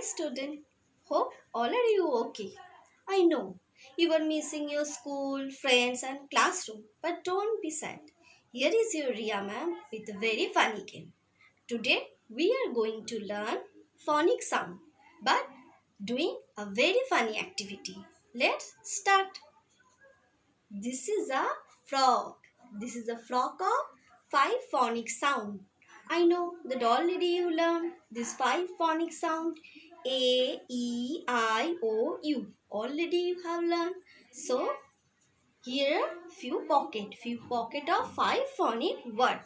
student. Hope all are you okay. I know you are missing your school, friends and classroom, but don't be sad. Here is your Ria ma'am with a very funny game. Today we are going to learn phonic sound, but doing a very funny activity. Let's start. This is a frog. This is a frog of 5 phonic sound. I know that already you learned this 5 phonic sound. A, E, I, O, U. Already you have learned. So here few pocket of 5 phonic word.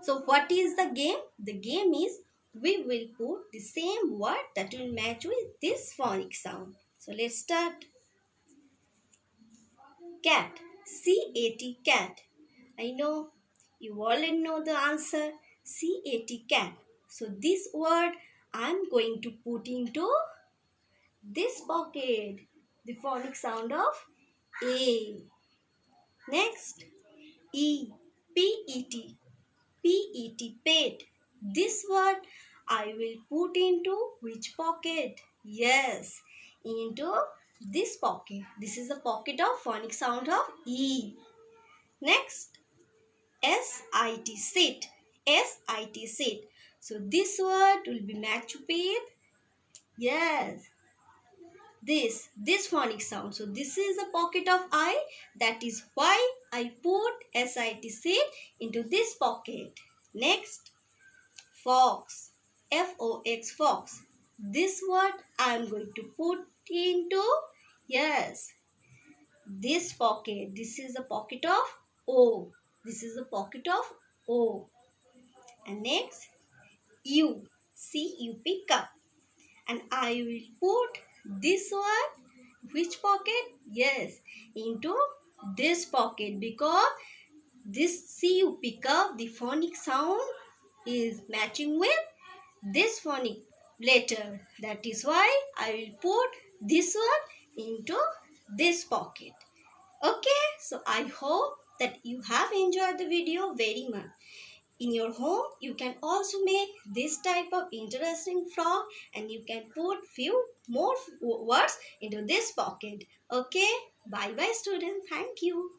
So what is the game? The game is we will put the same word that will match with this phonic sound. So let's start. Cat. C-A-T, cat. I know you already know the answer. C-A-T, cat. So this word I am going to put into this pocket. The phonic sound of A. Next, E. P-E-T. P-E-T, pet. This word I will put into which pocket? Yes, into this pocket. This is the pocket of phonic sound of E. Next, S-I-T, sit. S-I-T, sit. So this word will be matched with, yes, this phonic sound. So this is a pocket of I. That is why I put S-I-T, sit into this pocket. Next, fox. F-O-X, fox. This word I am going to put into, yes, this pocket. This is a pocket of O. This is a pocket of O. And next, U. C-U-P, cup. And I will put this word, which pocket? Yes, into this pocket, because this C-U-P, cup, the phonic sound is matching with this phonic letter. That is why I will put this one into this pocket. Okay, so I hope that you have enjoyed the video very much. In your home, you can also make this type of interesting frog, and you can put few more words into this pocket. Okay, bye bye students. Thank you.